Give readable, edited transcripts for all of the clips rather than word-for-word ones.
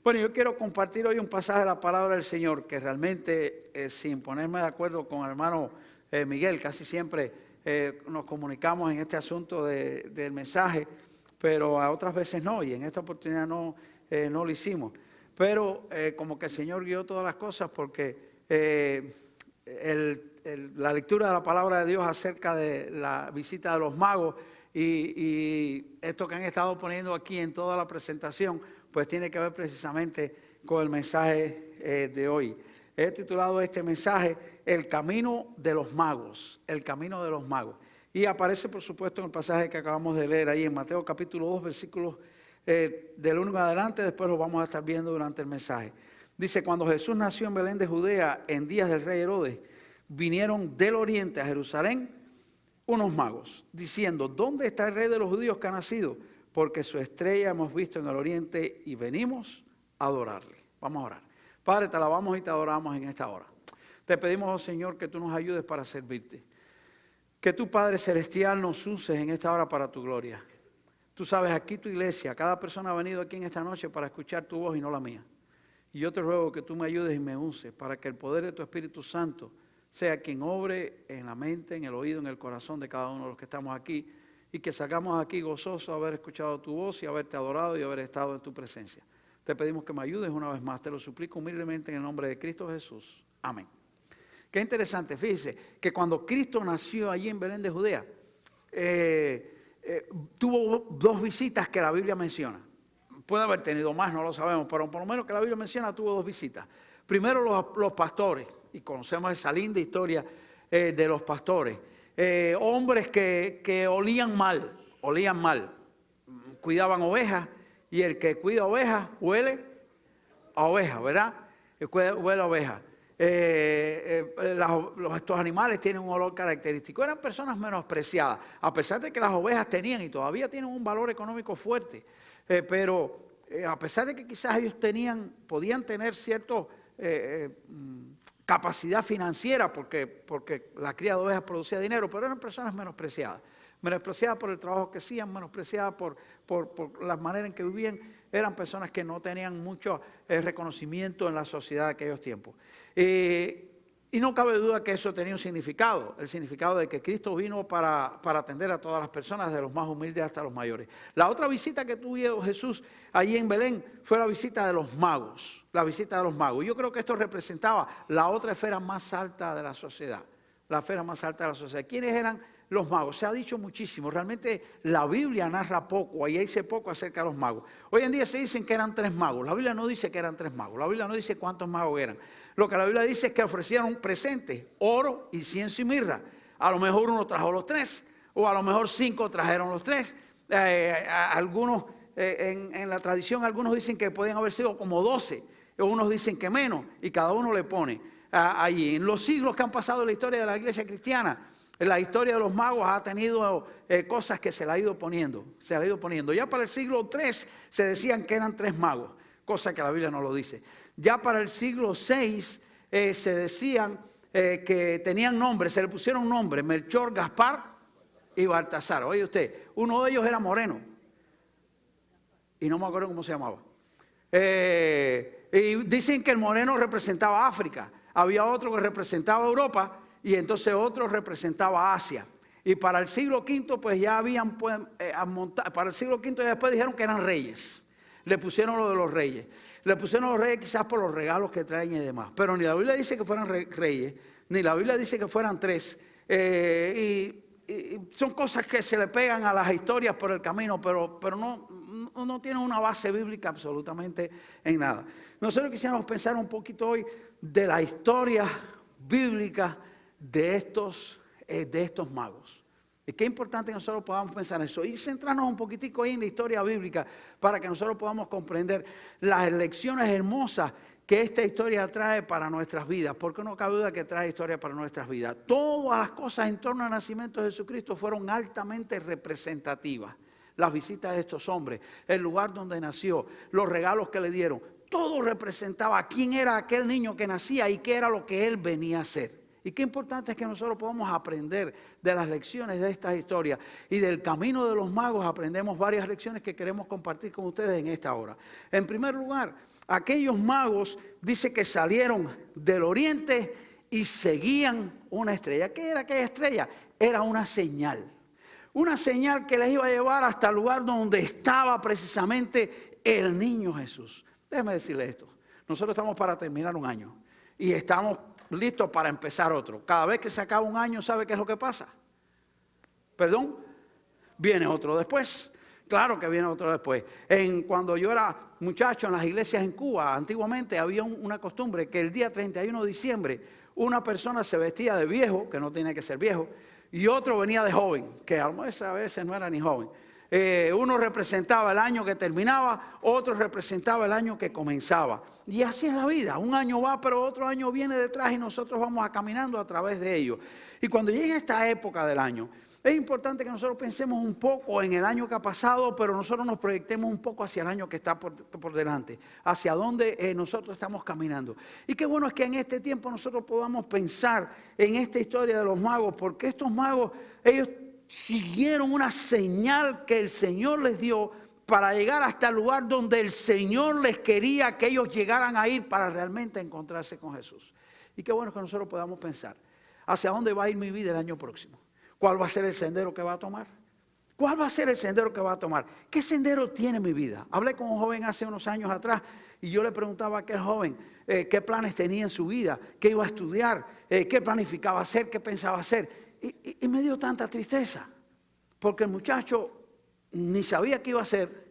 Bueno, yo quiero compartir hoy un pasaje de la palabra del Señor que realmente, sin ponerme de acuerdo con el hermano Miguel, casi siempre nos comunicamos en este asunto del mensaje, pero a otras veces no, y en esta oportunidad no lo hicimos. Pero como que el Señor guió todas las cosas porque la lectura de la palabra de Dios acerca de la visita de los magos y esto que han estado poniendo aquí en toda la presentación, pues tiene que ver precisamente con el mensaje de hoy. He titulado este mensaje El camino de los magos, el camino de los magos. Y aparece por supuesto en el pasaje que acabamos de leer ahí en Mateo capítulo 2, versículos del 1 en adelante, después lo vamos a estar viendo durante el mensaje. Dice, cuando Jesús nació en Belén de Judea, en días del rey Herodes, vinieron del oriente a Jerusalén unos magos, diciendo, ¿dónde está el rey de los judíos que ha nacido? Porque su estrella hemos visto en el oriente y venimos a adorarle. Vamos a orar. Padre, te alabamos y te adoramos en esta hora. Te pedimos, oh Señor, que tú nos ayudes para servirte. Que tu Padre Celestial nos uses en esta hora para tu gloria. Tú sabes, aquí tu iglesia, cada persona ha venido aquí en esta noche para escuchar tu voz y no la mía. Y yo te ruego que tú me ayudes y me uses para que el poder de tu Espíritu Santo sea quien obre en la mente, en el oído, en el corazón de cada uno de los que estamos aquí, y que salgamos aquí gozosos de haber escuchado tu voz y haberte adorado y haber estado en tu presencia. Te pedimos que me ayudes una vez más, te lo suplico humildemente en el nombre de Cristo Jesús. Amén. Qué interesante, fíjese que cuando Cristo nació allí en Belén de Judea, tuvo dos visitas que la Biblia menciona. Puede haber tenido más, no lo sabemos, pero por lo menos que la Biblia menciona, tuvo dos visitas. Primero los pastores, y conocemos esa linda historia de los pastores. Hombres que olían mal, cuidaban ovejas, y el que cuida ovejas huele a oveja, ¿verdad? Huele a oveja. Estos animales tienen un olor característico. Eran personas menospreciadas, a pesar de que las ovejas tenían y todavía tienen un valor económico fuerte, pero a pesar de que quizás ellos podían tener cierta capacidad financiera porque la cría de ovejas producía dinero, pero eran personas menospreciadas por el trabajo que hacían, menospreciadas por la manera en que vivían. Eran personas que no tenían mucho reconocimiento en la sociedad de aquellos tiempos. Y no cabe duda que eso tenía un significado, el significado de que Cristo vino para atender a todas las personas, de los más humildes hasta los mayores. La otra visita que tuvo Jesús allí en Belén fue la visita de los magos, Yo creo que esto representaba la otra esfera más alta de la sociedad, ¿Quiénes eran los magos? Se ha dicho muchísimo, realmente la Biblia narra poco, ahí dice poco acerca de los magos. Hoy en día se dicen que eran 3 magos, la Biblia no dice que eran 3 magos, la Biblia no dice cuántos magos eran. Lo que la Biblia dice es que ofrecieron un presente, oro, incienso y mirra. A lo mejor uno trajo los 3, o a lo mejor 5 trajeron los 3. Algunos, en la tradición, algunos dicen que podían haber sido como 12, o unos dicen que menos, y cada uno le pone allí. En los siglos que han pasado en la historia de la iglesia cristiana, la historia de los magos ha tenido cosas que se le ha ido poniendo. Ya para el siglo III se decían que eran 3 magos, cosa que la Biblia no lo dice. Ya para el siglo VI se decían que tenían nombres, se le pusieron nombres, Melchor, Gaspar y Baltasar. Oye usted, uno de ellos era moreno y no me acuerdo cómo se llamaba. Y dicen que el moreno representaba África, había otro que representaba Europa, y entonces otro representaba Asia. Y para el siglo V pues ya habían para el siglo V y después dijeron que eran reyes. Le pusieron lo de los reyes. Le pusieron los reyes quizás por los regalos que traen y demás. Pero ni la Biblia dice que fueran reyes, ni la Biblia dice que fueran 3. Y son cosas que se le pegan a las historias por el camino, pero no tienen una base bíblica absolutamente en nada. Nosotros quisiéramos pensar un poquito hoy de la historia bíblica de estos magos. Y qué importante que nosotros podamos pensar en eso y centrarnos un poquitico ahí en la historia bíblica para que nosotros podamos comprender las lecciones hermosas que esta historia trae para nuestras vidas, porque no cabe duda que trae historia para nuestras vidas. Todas las cosas en torno al nacimiento de Jesucristo fueron altamente representativas. Las visitas de estos hombres, el lugar donde nació, los regalos que le dieron, todo representaba quién era aquel niño que nacía y qué era lo que él venía a hacer. Y qué importante es que nosotros podamos aprender de las lecciones de estas historias. Y del camino de los magos aprendemos varias lecciones que queremos compartir con ustedes en esta hora. En primer lugar, aquellos magos dice que salieron del oriente y seguían una estrella. ¿Qué era aquella estrella? Era una señal. Una señal que les iba a llevar hasta el lugar donde estaba precisamente el niño Jesús. Déjeme decirle esto. Nosotros estamos para terminar un año y estamos listos para empezar otro. Cada vez que se acaba un año, ¿sabe qué es lo que pasa? ¿Perdón? Viene otro después. Claro que viene otro después. Cuando yo era muchacho en las iglesias en Cuba, antiguamente había una costumbre que el día 31 de diciembre una persona se vestía de viejo, que no tiene que ser viejo, y otro venía de joven, que a veces no era ni joven. Uno representaba el año que terminaba, otro representaba el año que comenzaba. Y así es la vida. Un año va, pero otro año viene detrás y nosotros vamos caminando a través de ello. Y cuando llegue esta época del año, es importante que nosotros pensemos un poco en el año que ha pasado, pero nosotros nos proyectemos un poco hacia el año que está por delante, hacia dónde nosotros estamos caminando. Y qué bueno es que en este tiempo nosotros podamos pensar en esta historia de los magos, porque estos magos, ellos siguieron una señal que el Señor les dio para llegar hasta el lugar donde el Señor les quería que ellos llegaran a ir para realmente encontrarse con Jesús. Y qué bueno que nosotros podamos pensar hacia dónde va a ir mi vida el año próximo. ¿Cuál va a ser el sendero que va a tomar? ¿Cuál va a ser el sendero que va a tomar? ¿Qué sendero tiene mi vida? Hablé con un joven hace unos años atrás y yo le preguntaba a aquel joven qué planes tenía en su vida, qué iba a estudiar, qué planificaba hacer, qué pensaba hacer. Y me dio tanta tristeza, porque el muchacho ni sabía qué iba a hacer,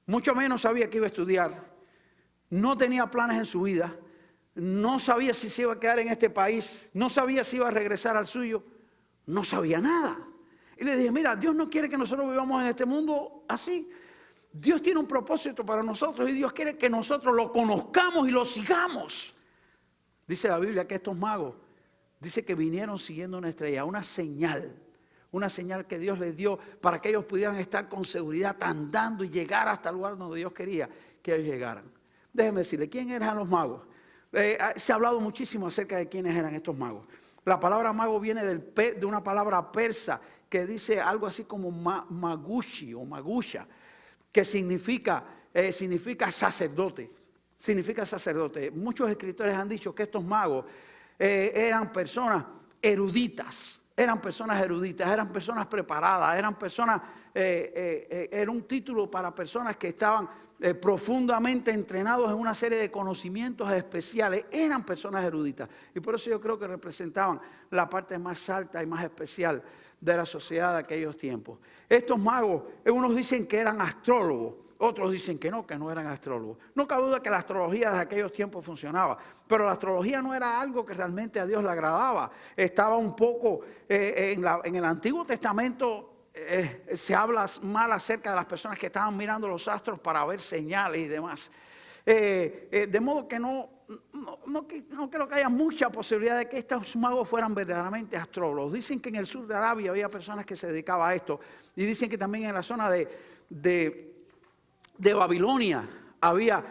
mucho menos sabía que iba a estudiar, no tenía planes en su vida, no sabía si se iba a quedar en este país, no sabía si iba a regresar al suyo. No sabía nada. Y le dije, mira, Dios no quiere que nosotros vivamos en este mundo así. Dios tiene un propósito para nosotros y Dios quiere que nosotros lo conozcamos y lo sigamos. Dice la Biblia que estos magos, dice que vinieron siguiendo una estrella, una señal que Dios les dio para que ellos pudieran estar con seguridad andando y llegar hasta el lugar donde Dios quería que ellos llegaran. Déjenme decirle, ¿quién eran los magos? Se ha hablado muchísimo acerca de quiénes eran estos magos. La palabra mago viene de una palabra persa que dice algo así como magushi o magusha, que significa sacerdote. Significa sacerdote. Muchos escritores han dicho que estos magos eran personas eruditas. Eran personas preparadas, era un título para personas que estaban profundamente entrenados en una serie de conocimientos especiales. Eran personas eruditas y por eso yo creo que representaban la parte más alta y más especial de la sociedad de aquellos tiempos. Estos magos, unos dicen que eran astrólogos, otros dicen que no eran astrólogos. No cabe duda que la astrología de aquellos tiempos funcionaba, pero la astrología no era algo que realmente a Dios le agradaba. Estaba un poco en el Antiguo Testamento. Se habla mal acerca de las personas que estaban mirando los astros para ver señales y demás. De modo que no creo que haya mucha posibilidad de que estos magos fueran verdaderamente astrólogos. Dicen que en el sur de Arabia había personas que se dedicaban a esto. Y dicen que también en la zona de Babilonia había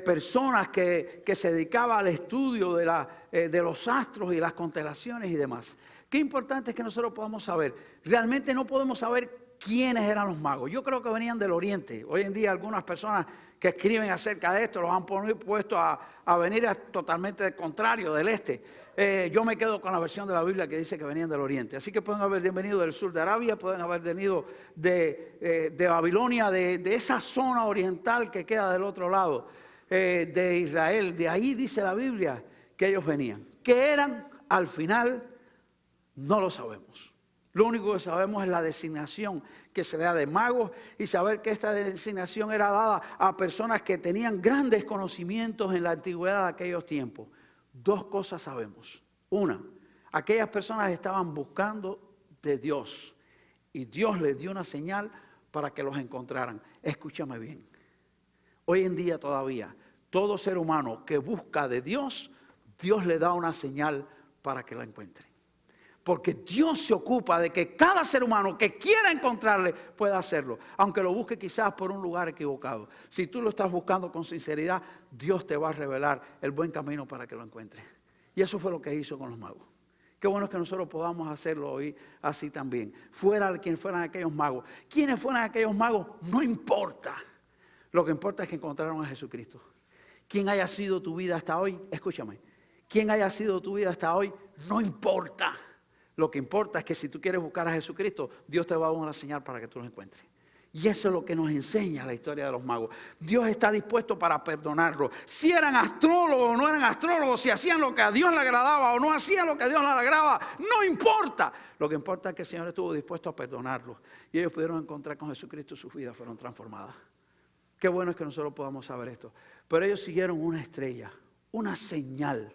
personas que se dedicaban al estudio de los astros y las constelaciones y demás. Qué importante es que nosotros podamos saber. Realmente no podemos saber quiénes eran los magos. Yo creo que venían del oriente. Hoy en día algunas personas que escriben acerca de esto los han puesto a venir totalmente contrario, del este. Yo me quedo con la versión de la Biblia que dice que venían del oriente. Así que pueden haber venido del sur de Arabia, pueden haber venido de Babilonia, de esa zona oriental que queda del otro lado, de Israel. De ahí dice la Biblia que ellos venían. ¿Qué eran? Al final no lo sabemos. Lo único que sabemos es la designación que se le da de magos y saber que esta designación era dada a personas que tenían grandes conocimientos en la antigüedad de aquellos tiempos. Dos cosas sabemos. Una, aquellas personas estaban buscando de Dios y Dios les dio una señal para que los encontraran. Escúchame bien. Hoy en día todavía, todo ser humano que busca de Dios, Dios le da una señal para que la encuentre. Porque Dios se ocupa de que cada ser humano que quiera encontrarle pueda hacerlo, aunque lo busque quizás por un lugar equivocado. Si tú lo estás buscando con sinceridad, Dios te va a revelar el buen camino para que lo encuentres. Y eso fue lo que hizo con los magos. Qué bueno que nosotros podamos hacerlo hoy así también. Fuera de quienes fueran aquellos magos. Quienes fueran aquellos magos, no importa. Lo que importa es que encontraron a Jesucristo. Quién haya sido tu vida hasta hoy, escúchame, quién haya sido tu vida hasta hoy, no importa. Lo que importa es que si tú quieres buscar a Jesucristo, Dios te va a dar una señal para que tú lo encuentres. Y eso es lo que nos enseña la historia de los magos. Dios está dispuesto para perdonarlos. Si eran astrólogos o no eran astrólogos, si hacían lo que a Dios le agradaba o no hacían lo que a Dios le agradaba, no importa. Lo que importa es que el Señor estuvo dispuesto a perdonarlos. Y ellos pudieron encontrar con Jesucristo y sus vidas fueron transformadas. Qué bueno es que nosotros podamos saber esto. Pero ellos siguieron una estrella, una señal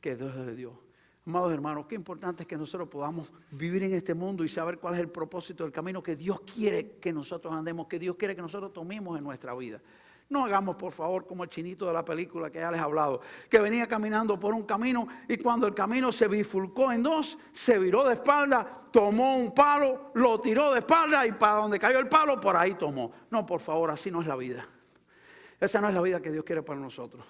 que Dios les dio. Amados hermanos, qué importante es que nosotros podamos vivir en este mundo y saber cuál es el propósito del camino que Dios quiere que nosotros andemos, que Dios quiere que nosotros tomemos en nuestra vida. No hagamos, por favor, como el chinito de la película que ya les he hablado, que venía caminando por un camino y cuando el camino se bifurcó en dos, se viró de espalda, tomó un palo, lo tiró de espalda y para donde cayó el palo, por ahí tomó. No, por favor, así no es la vida. Esa no es la vida que Dios quiere para nosotros.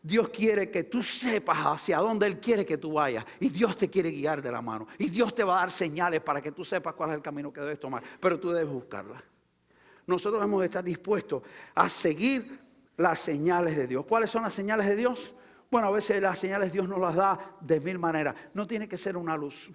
Dios quiere que tú sepas hacia dónde Él quiere que tú vayas. Y Dios te quiere guiar de la mano. Y Dios te va a dar señales para que tú sepas cuál es el camino que debes tomar. Pero tú debes buscarla. Nosotros debemos estar dispuestos a seguir las señales de Dios. ¿Cuáles son las señales de Dios? Bueno, a veces las señales Dios nos las da de mil maneras. No tiene que ser una luz.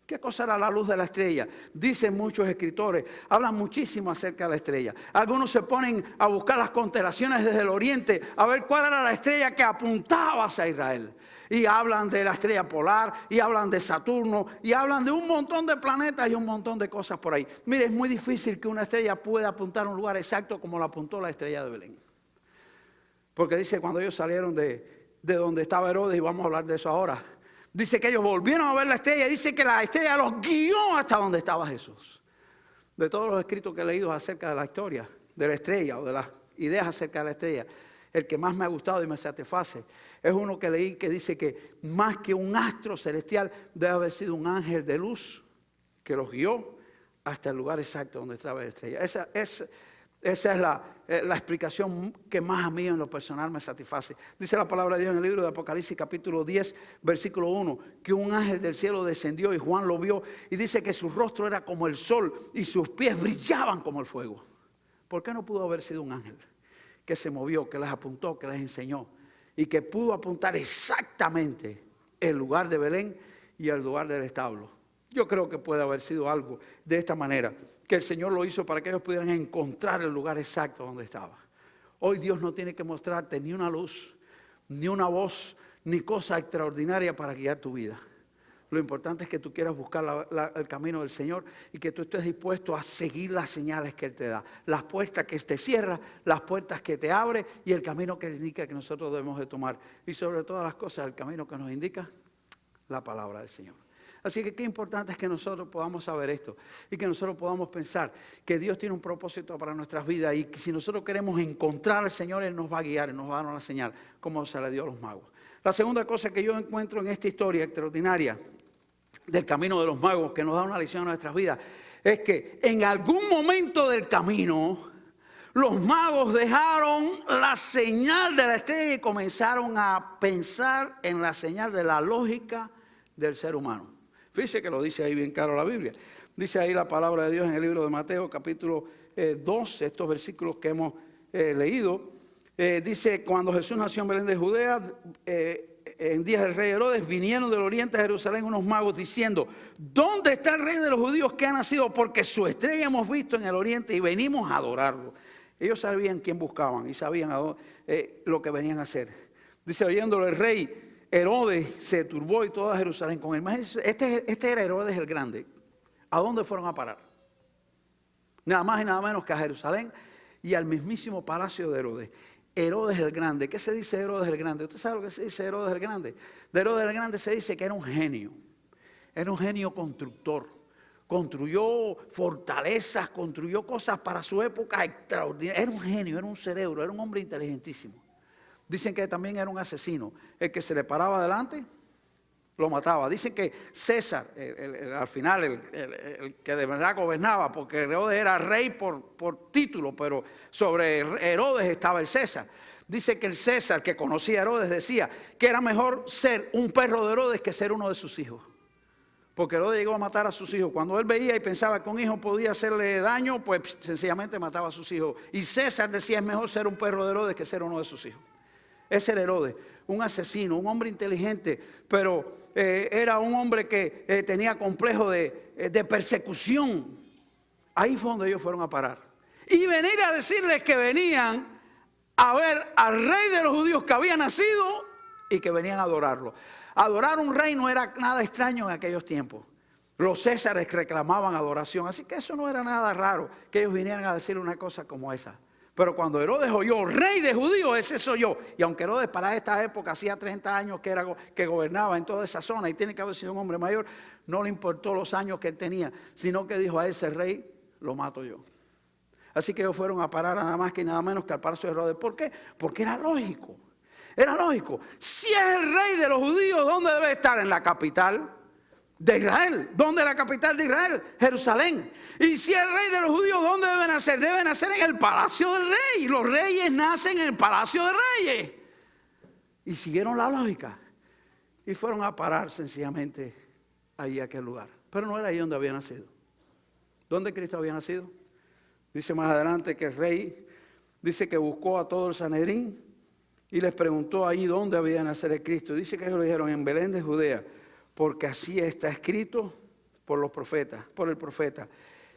¿Qué cosa era la luz de la estrella? Dicen muchos escritores, hablan muchísimo acerca de la estrella. Algunos se ponen a buscar las constelaciones desde el oriente, a ver cuál era la estrella que apuntaba hacia Israel. Y hablan de la estrella polar, y hablan de Saturno, y hablan de un montón de planetas y un montón de cosas por ahí. Mire, es muy difícil que una estrella pueda apuntar a un lugar exacto como lo apuntó la estrella de Belén. Porque dice cuando ellos salieron de donde estaba Herodes, y vamos a hablar de eso ahora. Dice que ellos volvieron a ver la estrella. Dice que la estrella los guió hasta donde estaba Jesús. De todos los escritos que he leído acerca de la historia de la estrella o de las ideas acerca de la estrella, el que más me ha gustado y me satisface es uno que leí que dice que más que un astro celestial debe haber sido un ángel de luz que los guió hasta el lugar exacto donde estaba la estrella. Esa es la explicación que más a mí en lo personal me satisface. Dice la palabra de Dios en el libro de Apocalipsis capítulo 10 versículo 1 que un ángel del cielo descendió y Juan lo vio y dice que su rostro era como el sol y sus pies brillaban como el fuego. ¿Por qué no pudo haber sido un ángel que se movió, que les apuntó, que les enseñó y que pudo apuntar exactamente el lugar de Belén y el lugar del establo? Yo creo que puede haber sido algo de esta manera, que el Señor lo hizo para que ellos pudieran encontrar el lugar exacto donde estaba. Hoy Dios no tiene que mostrarte ni una luz, ni una voz, ni cosa extraordinaria para guiar tu vida. Lo importante es que tú quieras buscar el camino del Señor y que tú estés dispuesto a seguir las señales que Él te da. Las puertas que te cierra, las puertas que te abre y el camino que indica que nosotros debemos de tomar. Y sobre todas las cosas, el camino que nos indica la palabra del Señor. Así que qué importante es que nosotros podamos saber esto y que nosotros podamos pensar que Dios tiene un propósito para nuestras vidas y que si nosotros queremos encontrar al Señor, Él nos va a guiar, Él nos va a dar una señal, como se le dio a los magos. La segunda cosa que yo encuentro en esta historia extraordinaria del camino de los magos, que nos da una lección a nuestras vidas, es que en algún momento del camino los magos dejaron la señal de la estrella y comenzaron a pensar en la señal de la lógica del ser humano. Fíjese que lo dice ahí bien claro la Biblia. Dice ahí la palabra de Dios en el libro de Mateo, capítulo 2, estos versículos que hemos leído. Dice, cuando Jesús nació en Belén de Judea, en días del rey Herodes, vinieron del oriente a Jerusalén unos magos diciendo, ¿dónde está el rey de los judíos que ha nacido? Porque su estrella hemos visto en el oriente y venimos a adorarlo. Ellos sabían quién buscaban y sabían lo que venían a hacer. Dice, oyéndolo el rey Herodes se turbó y toda Jerusalén con él. Imagínense, este era Herodes el Grande. ¿A dónde fueron a parar? Nada más y nada menos que a Jerusalén y al mismísimo palacio de Herodes. Herodes el Grande. ¿Qué se dice Herodes el Grande? ¿Usted sabe lo que se dice Herodes el Grande? De Herodes el Grande se dice que era un genio. Era un genio constructor. Construyó fortalezas, construyó cosas para su época extraordinarias. Era un genio, era un cerebro, era un hombre inteligentísimo. Dicen que también era un asesino. El que se le paraba adelante, lo mataba. Dicen que César, al final, el que de verdad gobernaba, porque Herodes era rey por título, pero sobre Herodes estaba el César. Dice que el César, que conocía a Herodes, decía que era mejor ser un perro de Herodes que ser uno de sus hijos. Porque Herodes llegó a matar a sus hijos. Cuando él veía y pensaba que un hijo podía hacerle daño, pues sencillamente mataba a sus hijos. Y César decía, es mejor ser un perro de Herodes que ser uno de sus hijos. Ese era Herodes, un asesino, un hombre inteligente, pero era un hombre que tenía complejo de persecución. Ahí fue donde ellos fueron a parar. Y venir a decirles que venían a ver al rey de los judíos que había nacido y que venían a adorarlo. Adorar un rey no era nada extraño en aquellos tiempos. Los césares reclamaban adoración, así que eso no era nada raro que ellos vinieran a decirle una cosa como esa. Pero cuando Herodes oyó, rey de judíos, ese soy yo. Y aunque Herodes para esta época hacía 30 años que gobernaba en toda esa zona y tiene que haber sido un hombre mayor, no le importó los años que él tenía, sino que dijo: a ese rey lo mato yo. Así que ellos fueron a parar nada más que nada menos que al palacio de Herodes. ¿Por qué? Porque era lógico. Era lógico. Si es el rey de los judíos, ¿dónde debe estar? En la capital de Israel. ¿Dónde es la capital de Israel? Jerusalén. Y si es el rey de los judíos, ¿dónde deben nacer? Deben nacer en el palacio del rey. Los reyes nacen en el palacio de reyes. Y siguieron la lógica. Y fueron a parar sencillamente ahí a aquel lugar. Pero no era ahí donde había nacido. ¿Dónde Cristo había nacido? Dice más adelante que el rey, dice que buscó a todo el Sanedrín y les preguntó ahí dónde había de nacer el Cristo. Dice que ellos le dijeron: en Belén de Judea, porque así está escrito por los profetas, por el profeta.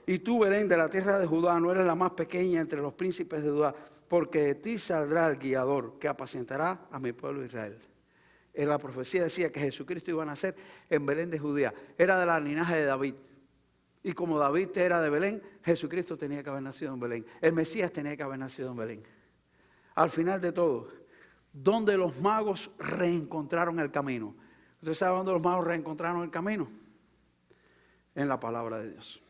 Y tú, Belén, de la tierra de Judá, no eres la más pequeña entre los príncipes de Judá, porque de ti saldrá el guiador que apacentará a mi pueblo Israel. En la profecía decía que Jesucristo iba a nacer en Belén de Judea. Era de la linaje de David. Y como David era de Belén, Jesucristo tenía que haber nacido en Belén. El Mesías tenía que haber nacido en Belén. Al final de todo, ¿dónde los magos reencontraron el camino? ¿Usted sabe dónde los magos reencontraron el camino? En la palabra de Dios.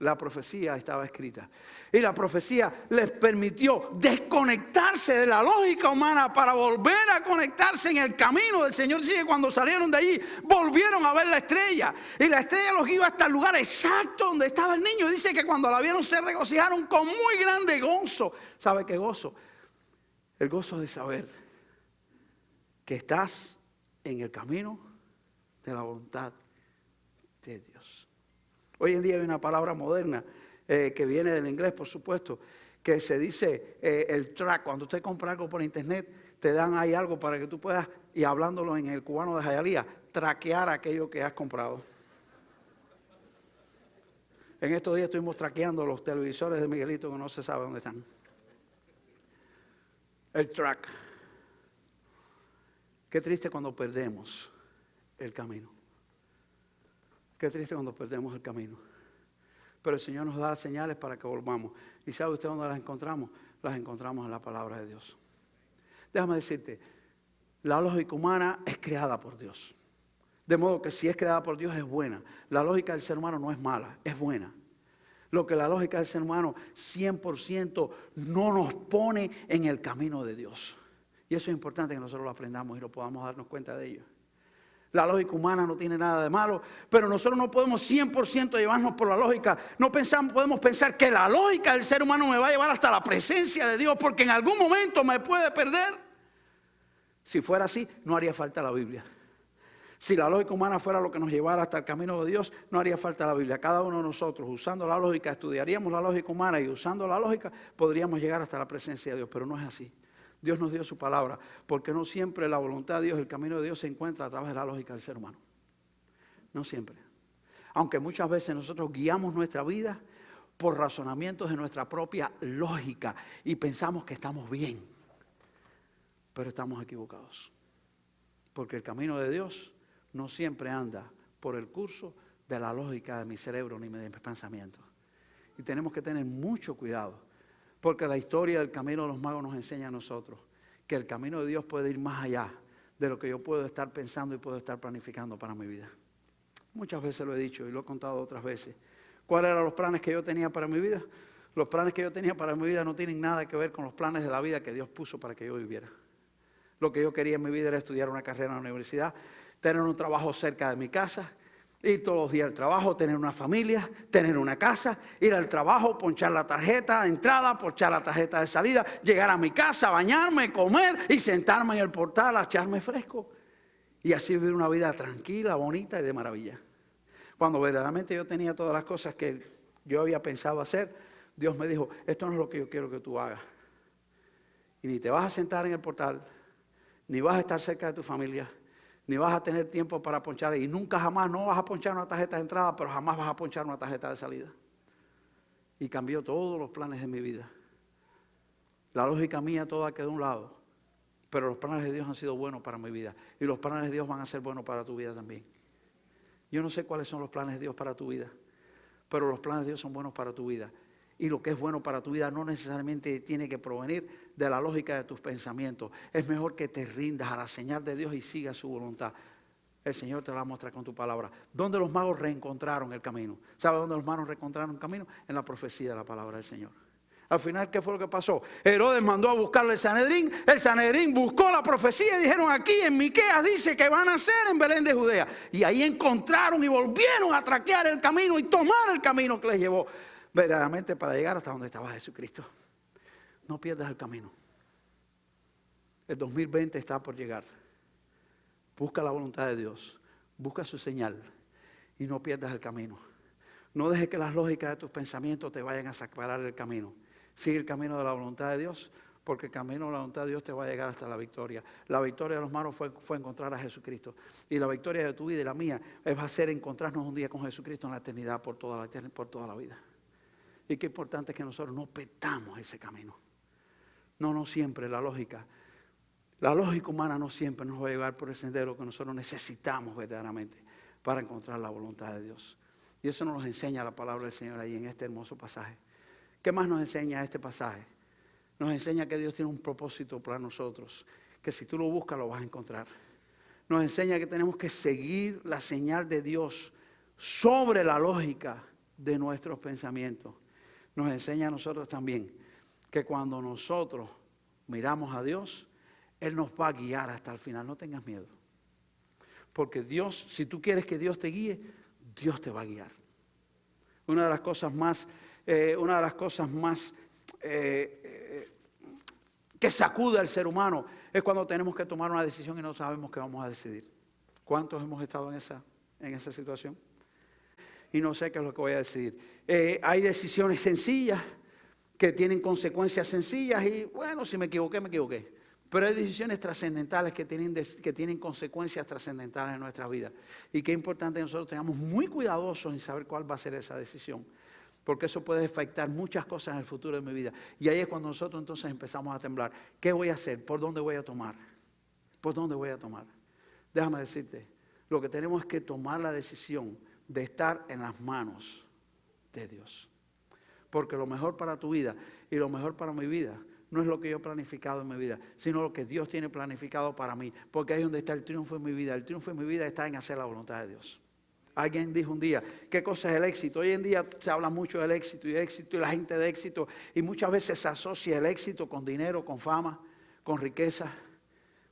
La profecía estaba escrita. Y la profecía les permitió desconectarse de la lógica humana para volver a conectarse en el camino del Señor. Dice que cuando salieron de allí, volvieron a ver la estrella. Y la estrella los guió hasta el lugar exacto donde estaba el niño. Dice que cuando la vieron se regocijaron con muy grande gozo. ¿Sabe qué gozo? El gozo de saber que estás en el camino de la voluntad de Dios. Hoy en día hay una palabra moderna que viene del inglés, por supuesto, que se dice el track. Cuando usted compra algo por internet, te dan ahí algo para que tú puedas, y hablándolo en el cubano de Hialeah, traquear aquello que has comprado. En estos días estuvimos traqueando los televisores de Miguelito que no se sabe dónde están. El track. Qué triste cuando perdemos el camino. Qué triste cuando perdemos el camino. Pero el Señor nos da señales para que volvamos. ¿Y sabe usted dónde las encontramos? Las encontramos en la palabra de Dios. Déjame decirte, la lógica humana es creada por Dios. De modo que si es creada por Dios es buena. La lógica del ser humano no es mala, es buena. Lo que la lógica del ser humano 100% no nos pone en el camino de Dios. Y eso es importante que nosotros lo aprendamos y lo podamos darnos cuenta de ello. La lógica humana no tiene nada de malo, pero nosotros no podemos 100% llevarnos por la lógica. No podemos pensar que la lógica del ser humano me va a llevar hasta la presencia de Dios, porque en algún momento me puede perder. Si fuera así, no haría falta la Biblia. Si la lógica humana fuera lo que nos llevara hasta el camino de Dios, no haría falta la Biblia. Cada uno de nosotros, usando la lógica, estudiaríamos la lógica humana, y usando la lógica podríamos llegar hasta la presencia de Dios, pero no es así. Dios nos dio su palabra, porque no siempre la voluntad de Dios, el camino de Dios se encuentra a través de la lógica del ser humano. No siempre. Aunque muchas veces nosotros guiamos nuestra vida por razonamientos de nuestra propia lógica y pensamos que estamos bien, pero estamos equivocados. Porque el camino de Dios no siempre anda por el curso de la lógica de mi cerebro ni de mis pensamientos. Y tenemos que tener mucho cuidado. Porque la historia del camino de los magos nos enseña a nosotros que el camino de Dios puede ir más allá de lo que yo puedo estar pensando y puedo estar planificando para mi vida. Muchas veces lo he dicho y lo he contado otras veces. ¿Cuáles eran los planes que yo tenía para mi vida? Los planes que yo tenía para mi vida no tienen nada que ver con los planes de la vida que Dios puso para que yo viviera. Lo que yo quería en mi vida era estudiar una carrera en la universidad, tener un trabajo cerca de mi casa, ir todos los días al trabajo, tener una familia, tener una casa, ir al trabajo, ponchar la tarjeta de entrada, ponchar la tarjeta de salida, llegar a mi casa, bañarme, comer y sentarme en el portal a echarme fresco. Y así vivir una vida tranquila, bonita y de maravilla. Cuando verdaderamente yo tenía todas las cosas que yo había pensado hacer, Dios me dijo: esto no es lo que yo quiero que tú hagas. Y ni te vas a sentar en el portal, ni vas a estar cerca de tu familia, ni vas a tener tiempo para ponchar. Y nunca jamás no vas a ponchar una tarjeta de entrada, pero jamás vas a ponchar una tarjeta de salida. Y cambió todos los planes de mi vida. La lógica mía toda quedó a un lado. Pero los planes de Dios han sido buenos para mi vida. Y los planes de Dios van a ser buenos para tu vida también. Yo no sé cuáles son los planes de Dios para tu vida. Pero los planes de Dios son buenos para tu vida. Y lo que es bueno para tu vida no necesariamente tiene que provenir de la lógica de tus pensamientos. Es mejor que te rindas a la señal de Dios y sigas su voluntad. El Señor te la va a mostrar con tu palabra. ¿Dónde los magos reencontraron el camino? ¿Sabe dónde los magos reencontraron el camino? En la profecía de la palabra del Señor. Al final, ¿qué fue lo que pasó? Herodes mandó a buscarle el Sanedrín buscó la profecía y dijeron: aquí en Miqueas dice que van a nacer en Belén de Judea. Y ahí encontraron y volvieron a traquear el camino y tomar el camino que les llevó verdaderamente para llegar hasta donde estaba Jesucristo. No pierdas el camino. El 2020 está por llegar. Busca la voluntad de Dios, busca su señal y no pierdas el camino. No dejes que las lógicas de tus pensamientos te vayan a separar el camino. Sigue el camino de la voluntad de Dios, porque el camino de la voluntad de Dios te va a llegar hasta la victoria. La victoria de los magos fue encontrar a Jesucristo. Y la victoria de tu vida y la mía va a ser encontrarnos un día con Jesucristo en la eternidad por toda la vida. Y qué importante es que nosotros no perdamos ese camino. No siempre la lógica humana no siempre nos va a llevar por el sendero que nosotros necesitamos verdaderamente para encontrar la voluntad de Dios. Y eso nos enseña la palabra del Señor ahí en este hermoso pasaje. ¿Qué más nos enseña este pasaje? Nos enseña que Dios tiene un propósito para nosotros, que si tú lo buscas lo vas a encontrar. Nos enseña que tenemos que seguir la señal de Dios sobre la lógica de nuestros pensamientos. Nos enseña a nosotros también que cuando nosotros miramos a Dios, Él nos va a guiar hasta el final. No tengas miedo. Porque Dios, si tú quieres que Dios te guíe, Dios te va a guiar. Una de las cosas más que sacude al ser humano es cuando tenemos que tomar una decisión y no sabemos qué vamos a decidir. ¿Cuántos hemos estado en esa situación? Y no sé qué es lo que voy a decidir. Hay decisiones sencillas que tienen consecuencias sencillas y bueno, si me equivoqué, me equivoqué. Pero hay decisiones trascendentales que tienen consecuencias trascendentales en nuestra vida. Y qué importante que nosotros tengamos muy cuidadosos en saber cuál va a ser esa decisión. Porque eso puede afectar muchas cosas en el futuro de mi vida. Y ahí es cuando nosotros entonces empezamos a temblar. ¿Qué voy a hacer? ¿Por dónde voy a tomar? ¿Por dónde voy a tomar? Déjame decirte, lo que tenemos es que tomar la decisión de estar en las manos de Dios. Porque lo mejor para tu vida y lo mejor para mi vida no es lo que yo he planificado en mi vida, sino lo que Dios tiene planificado para mí. Porque ahí es donde está el triunfo en mi vida. El triunfo en mi vida está en hacer la voluntad de Dios. Alguien dijo un día, ¿qué cosa es el éxito? Hoy en día se habla mucho del éxito y la gente de éxito. Y muchas veces se asocia el éxito con dinero, con fama, con riqueza.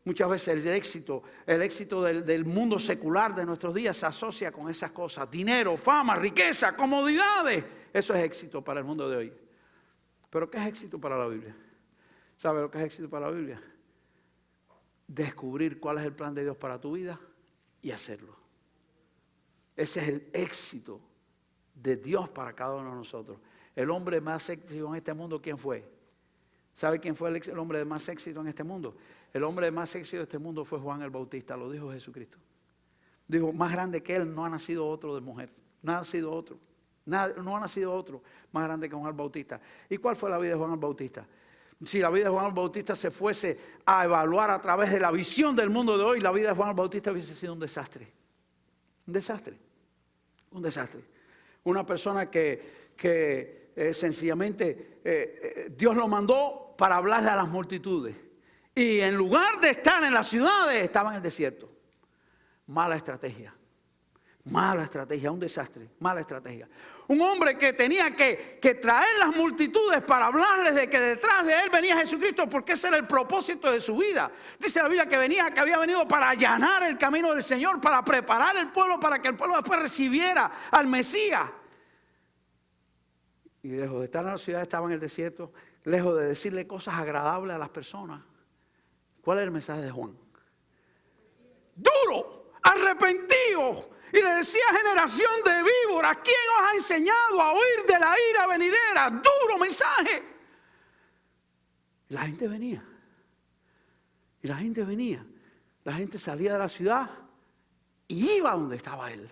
Muchas veces el éxito del mundo secular de nuestros días se asocia con esas cosas. Dinero, fama, riqueza, comodidades. Eso es éxito para el mundo de hoy. ¿Pero qué es éxito para la Biblia? ¿Sabe lo que es éxito para la Biblia? Descubrir cuál es el plan de Dios para tu vida y hacerlo. Ese es el éxito de Dios para cada uno de nosotros. El hombre más éxito en este mundo, ¿quién fue? ¿Sabe quién fue el hombre de más éxito en este mundo? El hombre de más éxito de este mundo fue Juan el Bautista, lo dijo Jesucristo. Dijo, más grande que él no ha nacido otro de mujer. No ha nacido otro. No ha nacido otro más grande que Juan el Bautista. ¿Y cuál fue la vida de Juan el Bautista? Si la vida de Juan el Bautista se fuese a evaluar a través de la visión del mundo de hoy, la vida de Juan el Bautista hubiese sido un desastre. Un desastre. Un desastre. Una persona que sencillamente Dios lo mandó para hablarle a las multitudes. Y en lugar de estar en las ciudades, estaba en el desierto. Mala estrategia, un desastre, mala estrategia. Un hombre que tenía que traer las multitudes para hablarles de que detrás de él venía Jesucristo, porque ese era el propósito de su vida. Dice la Biblia que había venido para allanar el camino del Señor, para preparar el pueblo, para que el pueblo después recibiera al Mesías. Y lejos de estar en la ciudad, estaba en el desierto, lejos de decirle cosas agradables a las personas. ¿Cuál es el mensaje de Juan? Duro, arrepentido. Y le decía, generación de víboras, ¿quién os ha enseñado a huir de la ira venidera? Duro mensaje. Y la gente venía. Y la gente venía. La gente salía de la ciudad y iba donde estaba él.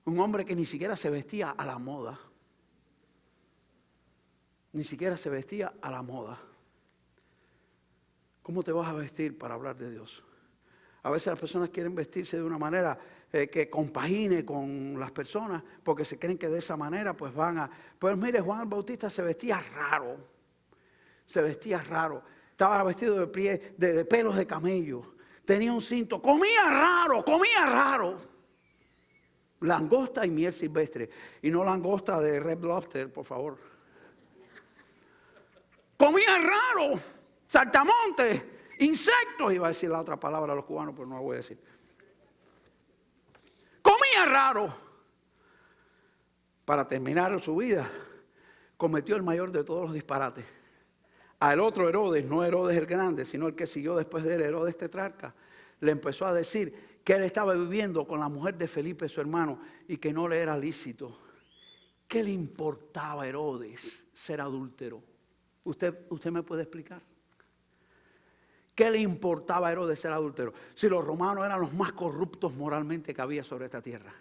Un hombre que ni siquiera se vestía a la moda. Ni siquiera se vestía a la moda. ¿Cómo te vas a vestir para hablar de Dios? A veces las personas quieren vestirse de una manera que compagine con las personas porque se creen que de esa manera pues van a... Pues mire, Juan el Bautista se vestía raro. Se vestía raro. Estaba vestido de pelos de camello. Tenía un cinto. Comía raro, comía raro. Langosta y miel silvestre. Y no langosta de Red Lobster, por favor. Comía raro. Saltamontes. Insectos. Iba a decir la otra palabra a los cubanos, pero no la voy a decir. Comía raro. Para terminar su vida, cometió el mayor de todos los disparates. Al otro Herodes, no Herodes el grande, sino el que siguió después de él, Herodes tetrarca, le empezó a decir que él estaba viviendo con la mujer de Felipe, su hermano, y que no le era lícito. ¿Qué le importaba a Herodes ser adúltero? ¿Usted me puede explicar? ¿Qué le importaba a Herodes ser adúltero? Si los romanos eran los más corruptos moralmente que había sobre esta tierra.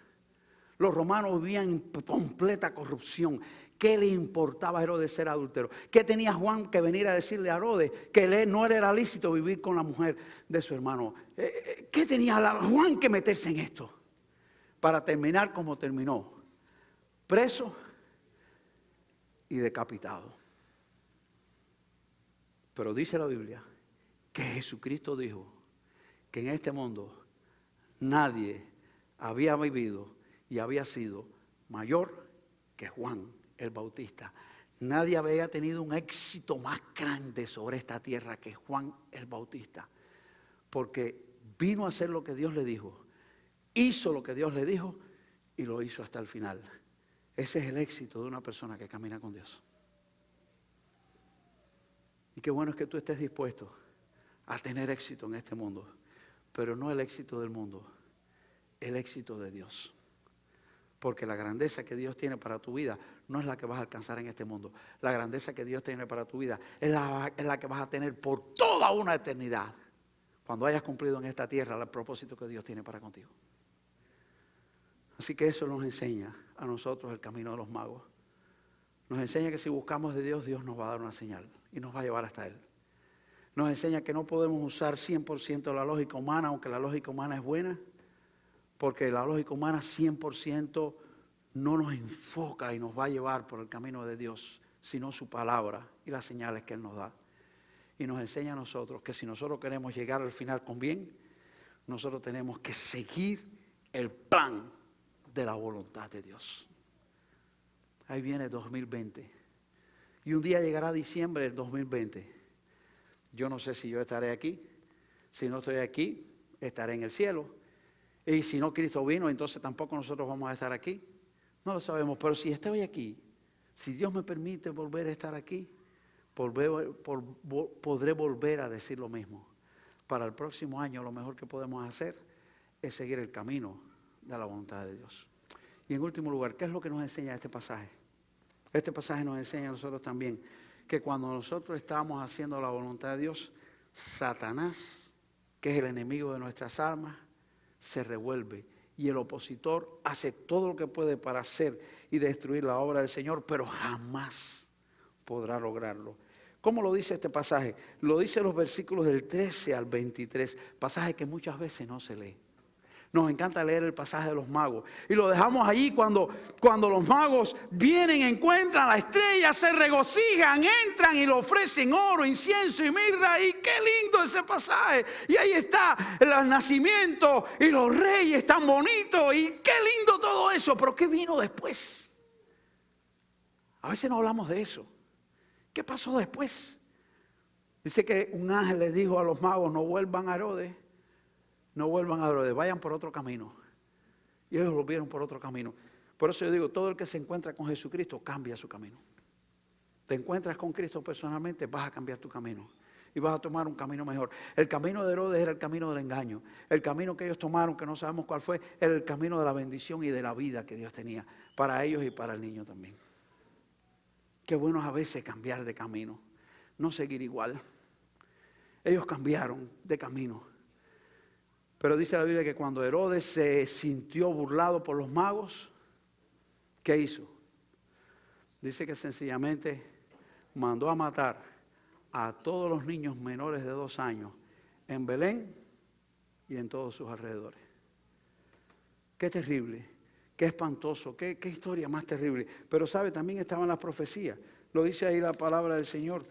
Los romanos vivían en completa corrupción. ¿Qué le importaba a Herodes ser adúltero? ¿Qué tenía Juan que venir a decirle a Herodes? Que no era lícito vivir con la mujer de su hermano. ¿Qué tenía Juan que meterse en esto? Para terminar como terminó. Preso y decapitado. Pero dice la Biblia que Jesucristo dijo que en este mundo nadie había vivido y había sido mayor que Juan el Bautista. Nadie había tenido un éxito más grande sobre esta tierra que Juan el Bautista. Porque vino a hacer lo que Dios le dijo, hizo lo que Dios le dijo y lo hizo hasta el final. Ese es el éxito de una persona que camina con Dios. Y qué bueno es que tú estés dispuesto a tener éxito en este mundo, pero no el éxito del mundo, el éxito de Dios. Porque la grandeza que Dios tiene para tu vida no es la que vas a alcanzar en este mundo. La grandeza que Dios tiene para tu vida es la que vas a tener por toda una eternidad. Cuando hayas cumplido en esta tierra el propósito que Dios tiene para contigo. Así que eso nos enseña a nosotros el camino de los magos. Nos enseña que si buscamos de Dios, Dios nos va a dar una señal y nos va a llevar hasta Él. Nos enseña que no podemos usar 100% la lógica humana, aunque la lógica humana es buena. Porque la lógica humana 100% no nos enfoca y nos va a llevar por el camino de Dios, sino su palabra y las señales que Él nos da. Y nos enseña a nosotros que si nosotros queremos llegar al final con bien, nosotros tenemos que seguir el plan de la voluntad de Dios. Ahí viene 2020. Y un día llegará diciembre del 2020. Yo no sé si yo estaré aquí. Si no estoy aquí, estaré en el cielo. Y si no Cristo vino, entonces tampoco nosotros vamos a estar aquí. No lo sabemos, pero si estoy aquí, si Dios me permite volver a estar aquí, podré volver a decir lo mismo. Para el próximo año lo mejor que podemos hacer es seguir el camino de la voluntad de Dios. Y en último lugar, ¿qué es lo que nos enseña este pasaje? Este pasaje nos enseña a nosotros también que cuando nosotros estamos haciendo la voluntad de Dios, Satanás, que es el enemigo de nuestras almas, se revuelve y el opositor hace todo lo que puede para hacer y destruir la obra del Señor, pero jamás podrá lograrlo. ¿Cómo lo dice este pasaje? Lo dice los versículos del 13 al 23, pasaje que muchas veces no se lee. Nos encanta leer el pasaje de los magos y lo dejamos allí cuando los magos vienen, encuentran la estrella, se regocijan, entran y le ofrecen oro, incienso y mirra. Y qué lindo ese pasaje. Y ahí está el nacimiento y los reyes tan bonitos y qué lindo todo eso. Pero ¿qué vino después? A veces no hablamos de eso. ¿Qué pasó después? Dice que un ángel les dijo a los magos: no vuelvan a Herodes. No vuelvan a Herodes, vayan por otro camino. Y ellos volvieron por otro camino. Por eso yo digo, todo el que se encuentra con Jesucristo cambia su camino. Te encuentras con Cristo personalmente, vas a cambiar tu camino. Y vas a tomar un camino mejor. El camino de Herodes era el camino del engaño. El camino que ellos tomaron, que no sabemos cuál fue, era el camino de la bendición y de la vida que Dios tenía para ellos y para el niño también. Qué bueno es a veces cambiar de camino. No seguir igual. Ellos cambiaron de camino. Pero dice la Biblia que cuando Herodes se sintió burlado por los magos, ¿qué hizo? Dice que sencillamente mandó a matar a todos los niños menores de 2 años en Belén y en todos sus alrededores. Qué terrible, qué espantoso, qué historia más terrible. Pero sabe, también estaban las profecías. Lo dice ahí la palabra del Señor.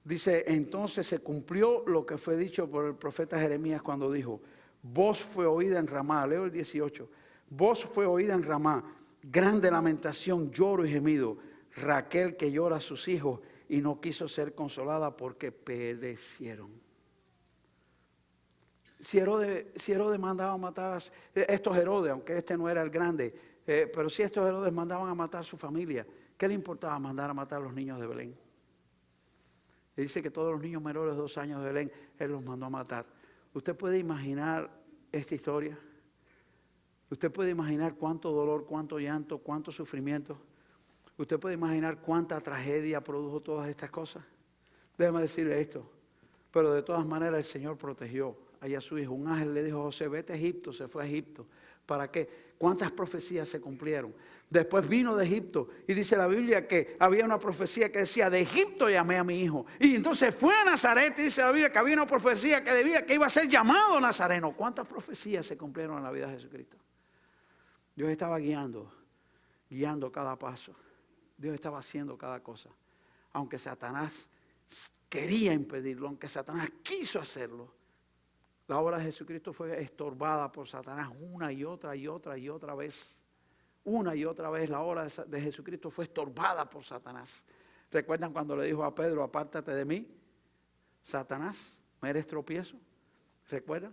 Dice, entonces se cumplió lo que fue dicho por el profeta Jeremías cuando dijo, voz fue oída en Ramá, leo el 18, voz fue oída en Ramá, grande lamentación, lloro y gemido, Raquel que llora a sus hijos y no quiso ser consolada porque perecieron. Si Herodes mandaba a matar a estos Herodes, aunque este no era el grande, pero si estos Herodes mandaban a matar a su familia, ¿qué le importaba mandar a matar a los niños de Belén? Y dice que todos los niños menores de 2 años de Belén, él los mandó a matar. ¿Usted puede imaginar esta historia? ¿Usted puede imaginar cuánto dolor, cuánto llanto, cuánto sufrimiento? ¿Usted puede imaginar cuánta tragedia produjo todas estas cosas? Déjeme decirle esto, pero de todas maneras el Señor protegió a su hijo. Un ángel le dijo a José, vete a Egipto, se fue a Egipto. ¿Para qué? ¿Cuántas profecías se cumplieron? Después vino de Egipto y dice la Biblia que había una profecía que decía, de Egipto llamé a mi hijo. Y entonces fue a Nazaret y dice la Biblia que había una profecía que iba a ser llamado Nazareno. ¿Cuántas profecías se cumplieron en la vida de Jesucristo? Dios estaba guiando cada paso. Dios estaba haciendo cada cosa. Aunque Satanás quería impedirlo, aunque Satanás quiso hacerlo, la obra de Jesucristo fue estorbada por Satanás una y otra vez. Una y otra vez la obra de Jesucristo fue estorbada por Satanás. ¿Recuerdan cuando le dijo a Pedro, apártate de mí, Satanás, me eres tropiezo? ¿Recuerdan?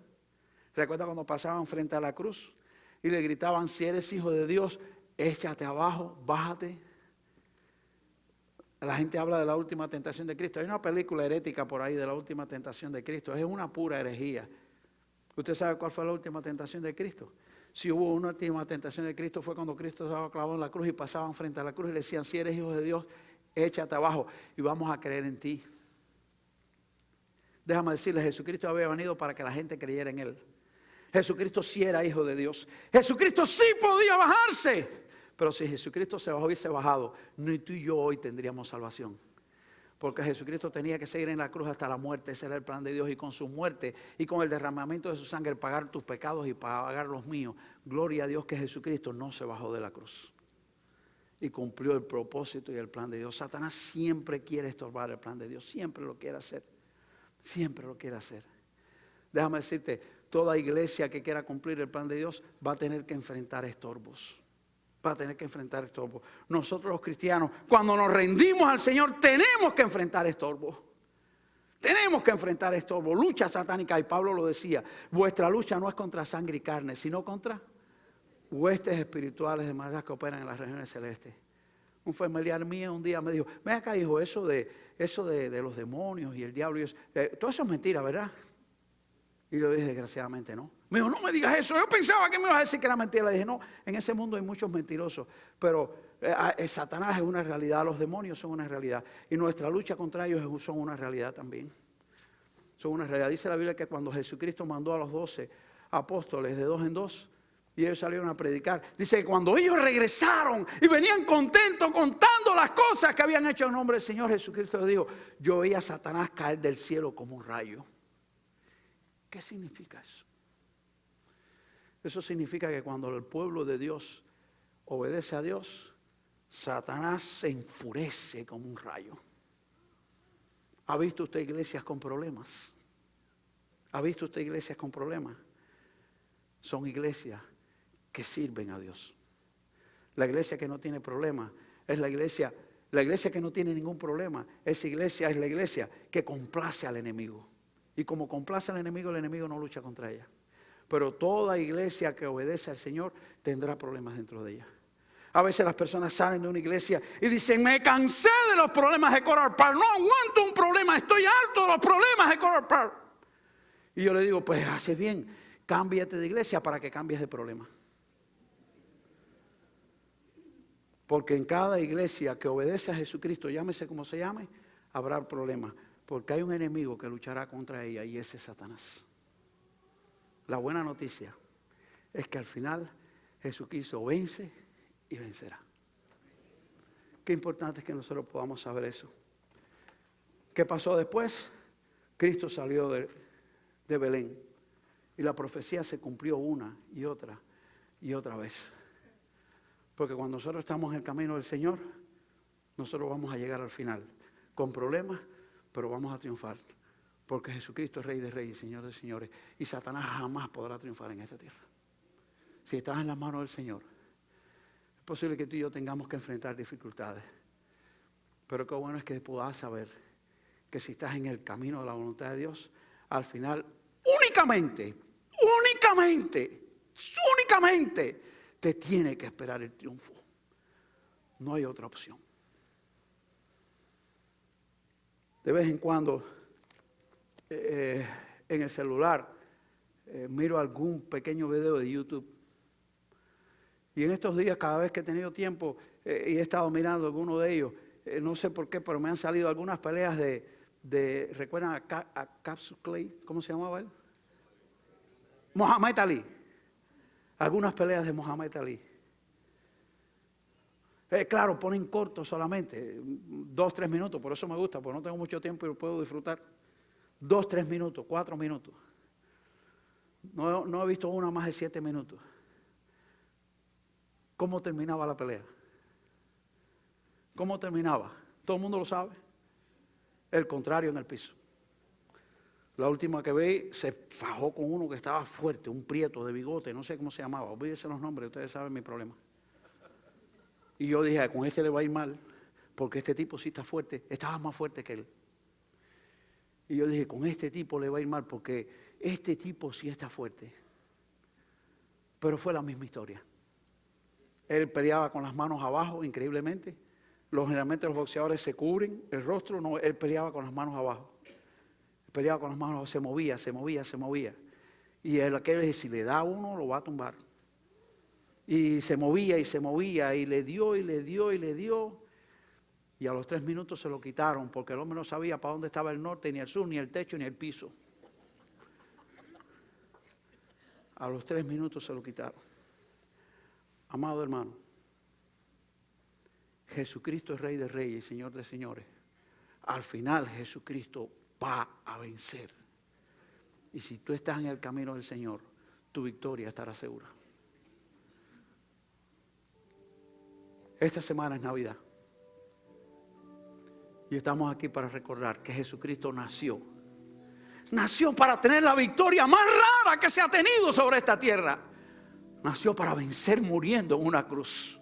¿Recuerdan cuando pasaban frente a la cruz y le gritaban, si eres hijo de Dios, échate abajo, bájate? La gente habla de la última tentación de Cristo. Hay una película herética por ahí de la última tentación de Cristo. Es una pura herejía. ¿Usted sabe cuál fue la última tentación de Cristo? Si hubo una última tentación de Cristo fue cuando Cristo estaba clavado en la cruz y pasaban frente a la cruz y le decían, si eres hijo de Dios, échate abajo y vamos a creer en ti. Déjame decirle, Jesucristo había venido para que la gente creyera en Él. Jesucristo sí era hijo de Dios. Jesucristo sí podía bajarse. Pero si Jesucristo se hubiese bajado, ni tú y yo hoy tendríamos salvación. Porque Jesucristo tenía que seguir en la cruz hasta la muerte. Ese era el plan de Dios. Y con su muerte y con el derramamiento de su sangre, pagar tus pecados y pagar los míos. Gloria a Dios que Jesucristo no se bajó de la cruz. Y cumplió el propósito y el plan de Dios. Satanás siempre quiere estorbar el plan de Dios. Siempre lo quiere hacer. Siempre lo quiere hacer. Déjame decirte, toda iglesia que quiera cumplir el plan de Dios va a tener que enfrentar estorbos. Va a tener que enfrentar estorbos. Nosotros los cristianos, cuando nos rendimos al Señor, tenemos que enfrentar estorbos. Tenemos que enfrentar estorbos. Lucha satánica, y Pablo lo decía, vuestra lucha no es contra sangre y carne, sino contra huestes espirituales de maldad que operan en las regiones celestes. Un familiar mío un día me dijo, ven acá hijo, eso de los demonios y el diablo, y eso, todo eso es mentira, ¿verdad? Y yo le dije, desgraciadamente no. Me dijo, no me digas eso. Yo pensaba que me ibas a decir que era mentira. Le dije, no, en ese mundo hay muchos mentirosos. Pero Satanás es una realidad, los demonios son una realidad. Y nuestra lucha contra ellos son una realidad también. Son una realidad. Dice la Biblia que cuando Jesucristo mandó a los 12 apóstoles de 2 en 2, y ellos salieron a predicar, dice que cuando ellos regresaron y venían contentos contando las cosas que habían hecho en nombre del Señor, Jesucristo les dijo, yo veía a Satanás caer del cielo como un rayo. ¿Qué significa eso? Eso significa que cuando el pueblo de Dios obedece a Dios, Satanás se enfurece como un rayo. ¿Ha visto usted iglesias con problemas? ¿Ha visto usted iglesias con problemas? Son iglesias que sirven a Dios. La iglesia que no tiene problemas es la iglesia que no tiene ningún problema. Esa iglesia es la iglesia que complace al enemigo. Y como complace al enemigo, el enemigo no lucha contra ella. Pero toda iglesia que obedece al Señor tendrá problemas dentro de ella. A veces las personas salen de una iglesia y dicen, me cansé de los problemas de Coral Park. No aguanto un problema, estoy harto de los problemas de Coral Park. Y yo le digo, pues haces bien, cámbiate de iglesia para que cambies de problema. Porque en cada iglesia que obedece a Jesucristo, llámese como se llame, habrá problemas. Porque hay un enemigo que luchará contra ella y ese es Satanás. La buena noticia es que al final Jesucristo vence y vencerá. Qué importante es que nosotros podamos saber eso. ¿Qué pasó después? Cristo salió de Belén y la profecía se cumplió una y otra vez. Porque cuando nosotros estamos en el camino del Señor, nosotros vamos a llegar al final con problemas, pero vamos a triunfar. Porque Jesucristo es Rey de Reyes y Señor de Señores. Y Satanás jamás podrá triunfar en esta tierra. Si estás en las manos del Señor, es posible que tú y yo tengamos que enfrentar dificultades. Pero qué bueno es que puedas saber que si estás en el camino de la voluntad de Dios, al final únicamente te tiene que esperar el triunfo. No hay otra opción. De vez en cuando en el celular miro algún pequeño video de YouTube. Y en estos días, cada vez que he tenido tiempo y he estado mirando alguno de ellos, no sé por qué, pero me han salido algunas peleas ¿recuerdan a Cassius Clay? ¿Cómo se llamaba él? Muhammad Ali. Algunas peleas de Muhammad Ali. Claro, ponen corto solamente, 2-3 minutos, por eso me gusta, porque no tengo mucho tiempo y lo puedo disfrutar. 2-3 minutos, 4 minutos. No he visto una más de 7 minutos. ¿Cómo terminaba la pelea? ¿Cómo terminaba? Todo el mundo lo sabe. El contrario en el piso. La última que vi se fajó con uno que estaba fuerte, un prieto de bigote, no sé cómo se llamaba. Olvídense los nombres, ustedes saben mi problema. Y yo dije, con este le va a ir mal, porque este tipo sí está fuerte, estaba más fuerte que él. Y yo dije, con este tipo le va a ir mal, porque este tipo sí está fuerte. Pero fue la misma historia. Él peleaba con las manos abajo, increíblemente. Generalmente los boxeadores se cubren el rostro, no, él peleaba con las manos abajo. Peleaba con las manos abajo, se movía. Y él aquel dice, si le da uno, lo va a tumbar. Y se movía, y le dio. Y a los 3 minutos se lo quitaron, porque el hombre no sabía para dónde estaba el norte, ni el sur, ni el techo, ni el piso. A los 3 minutos se lo quitaron. Amado hermano, Jesucristo es Rey de Reyes y Señor de Señores. Al final Jesucristo va a vencer. Y si tú estás en el camino del Señor, tu victoria estará segura. Esta semana es Navidad. Y estamos aquí para recordar que Jesucristo nació. Nació para tener la victoria más rara que se ha tenido sobre esta tierra. Nació para vencer muriendo en una cruz.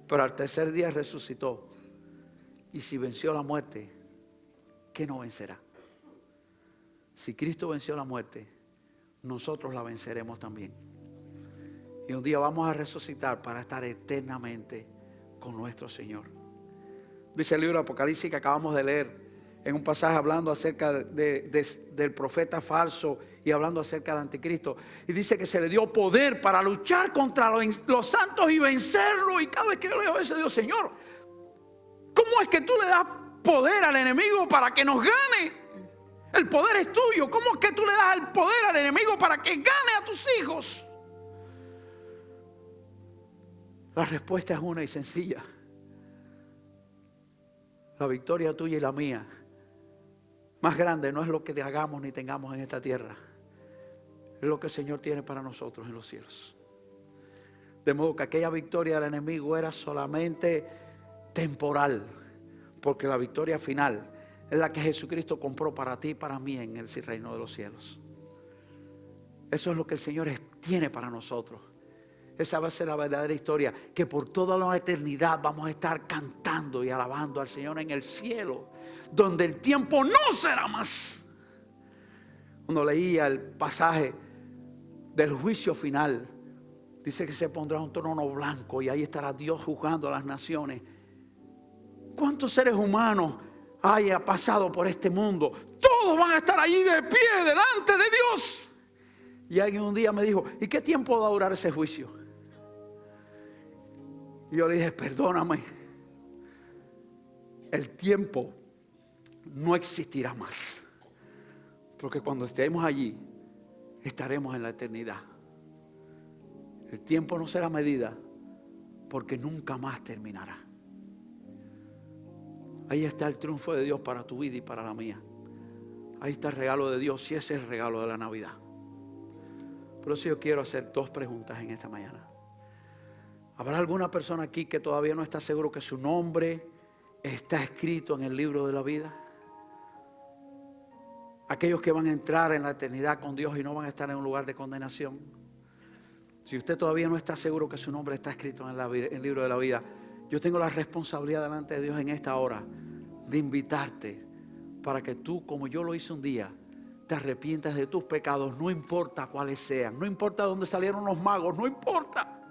Pero al tercer día resucitó. Y si venció la muerte, ¿qué no vencerá? Si Cristo venció la muerte, nosotros la venceremos también. Y un día vamos a resucitar para estar eternamente con nuestro Señor. Dice el libro de Apocalipsis que acabamos de leer, en un pasaje hablando acerca del profeta falso y hablando acerca del anticristo. Y dice que se le dio poder para luchar contra los santos y vencerlo. Y cada vez que yo leo eso, digo, Señor, ¿cómo es que tú le das poder al enemigo para que nos gane? El poder es tuyo. ¿Cómo es que tú le das el poder al enemigo para que gane a tus hijos? La respuesta es una y sencilla. La victoria tuya y la mía más grande no es lo que hagamos ni tengamos en esta tierra. Es lo que el Señor tiene para nosotros en los cielos. De modo que aquella victoria del enemigo era solamente temporal. Porque la victoria final es la que Jesucristo compró para ti y para mí en el reino de los cielos. Eso es lo que el Señor tiene para nosotros. Esa va a ser la verdadera historia, que por toda la eternidad vamos a estar cantando y alabando al Señor en el cielo, donde el tiempo no será más. Cuando leía el pasaje del juicio final, dice que se pondrá un trono blanco y ahí estará Dios juzgando a las naciones. ¿Cuántos seres humanos haya pasado por este mundo? Todos van a estar allí de pie delante de Dios. Y alguien un día me dijo, ¿y qué tiempo va a durar ese juicio? Y yo le dije, perdóname, el tiempo no existirá más. Porque cuando estemos allí, estaremos en la eternidad. El tiempo no será medida, porque nunca más terminará. Ahí está el triunfo de Dios para tu vida y para la mía. Ahí está el regalo de Dios, y ese es el regalo de la Navidad. Por eso yo quiero hacer 2 preguntas en esta mañana. ¿Habrá alguna persona aquí que todavía no está seguro que su nombre está escrito en el libro de la vida? Aquellos que van a entrar en la eternidad con Dios y no van a estar en un lugar de condenación. Si usted todavía no está seguro que su nombre está escrito en el libro de la vida, yo tengo la responsabilidad delante de Dios en esta hora de invitarte para que tú, como yo lo hice un día, te arrepientas de tus pecados, no importa cuáles sean, no importa dónde salieron los magos, no importa.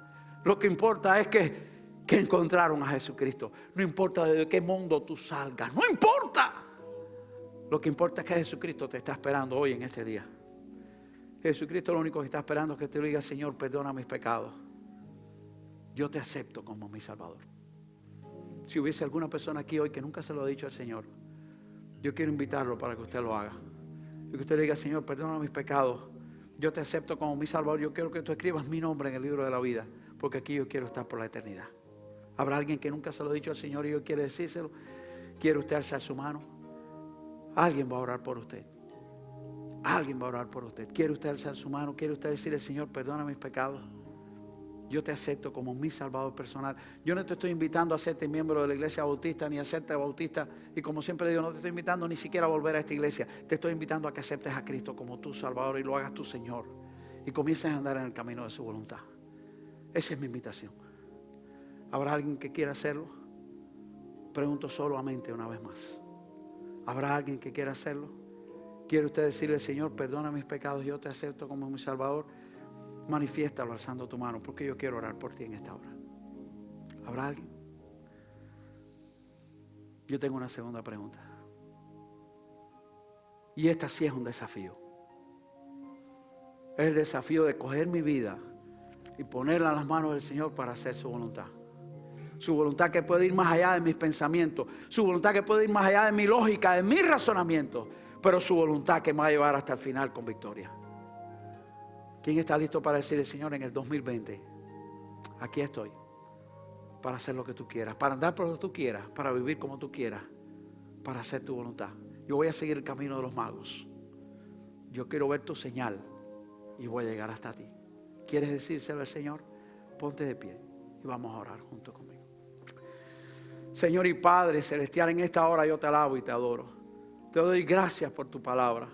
Lo que importa es que encontraron a Jesucristo. No importa de qué mundo tú salgas, no importa. Lo que importa es que Jesucristo te está esperando hoy en este día. Jesucristo lo único que está esperando es que te diga: Señor, perdona mis pecados. Yo te acepto como mi Salvador. Si hubiese alguna persona aquí hoy que nunca se lo ha dicho al Señor, yo quiero invitarlo para que usted lo haga. Y que usted le diga: Señor, perdona mis pecados. Yo te acepto como mi Salvador. Yo quiero que tú escribas mi nombre en el libro de la vida, porque aquí yo quiero estar por la eternidad. ¿Habrá alguien que nunca se lo ha dicho al Señor y hoy quiere decírselo? ¿Quiere usted alzar su mano? Alguien va a orar por usted. Alguien va a orar por usted. ¿Quiere usted alzar su mano? ¿Quiere usted decirle: Señor, perdona mis pecados? Yo te acepto como mi Salvador personal. Yo no te estoy invitando a hacerte miembro de la iglesia bautista, ni a hacerte bautista. Y como siempre digo, no te estoy invitando ni siquiera a volver a esta iglesia. Te estoy invitando a que aceptes a Cristo como tu Salvador y lo hagas tu Señor. Y comiences a andar en el camino de su voluntad. Esa es mi invitación. ¿Habrá alguien que quiera hacerlo? Pregunto solamente una vez más. ¿Habrá alguien que quiera hacerlo? ¿Quiere usted decirle: Señor, perdona mis pecados, yo te acepto como mi Salvador? Manifiéstalo alzando tu mano, porque yo quiero orar por ti en esta hora. ¿Habrá alguien? Yo tengo una segunda pregunta. Y esta sí es un desafío. Es el desafío de coger mi vida y ponerla en las manos del Señor para hacer su voluntad. Su voluntad que puede ir más allá de mis pensamientos. Su voluntad que puede ir más allá de mi lógica, de mi razonamiento. Pero su voluntad que me va a llevar hasta el final con victoria. ¿Quién está listo para decirle: Señor, en el 2020, aquí estoy, para hacer lo que tú quieras, para andar por lo que tú quieras, para vivir como tú quieras, para hacer tu voluntad? Yo voy a seguir el camino de los magos. Yo quiero ver tu señal y voy a llegar hasta ti. ¿Quieres decírselo al Señor? Ponte de pie y vamos a orar junto conmigo. Señor y Padre celestial, en esta hora yo te alabo y te adoro. Te doy gracias por tu palabra.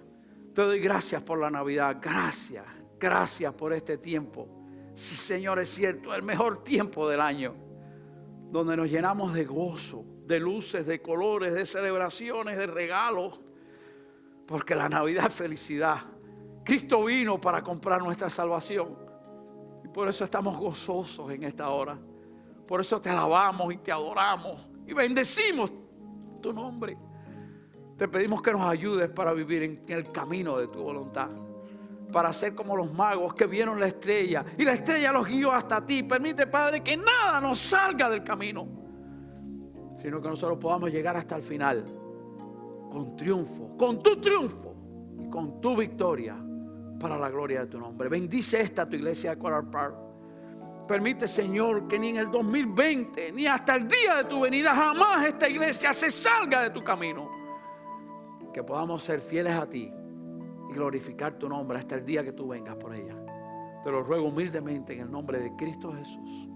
Te doy gracias por la Navidad. Gracias. Gracias por este tiempo. Sí, Señor, es cierto, el mejor tiempo del año, donde nos llenamos de gozo, de luces, de colores, de celebraciones, de regalos, porque la Navidad es felicidad. Cristo vino para comprar nuestra salvación y por eso estamos gozosos en esta hora. Por eso te alabamos y te adoramos y bendecimos tu nombre. Te pedimos que nos ayudes para vivir en el camino de tu voluntad, para ser como los magos que vieron la estrella y la estrella los guió hasta ti. Permite, Padre, que nada nos salga del camino, sino que nosotros podamos llegar hasta el final con triunfo, con tu triunfo y con tu victoria, para la gloria de tu nombre. Bendice esta tu iglesia de Coral Park. Permite, Señor, que ni en el 2020 ni hasta el día de tu venida jamás esta iglesia se salga de tu camino. Que podamos ser fieles a ti y glorificar tu nombre hasta el día que tú vengas por ella. Te lo ruego humildemente en el nombre de Cristo Jesús.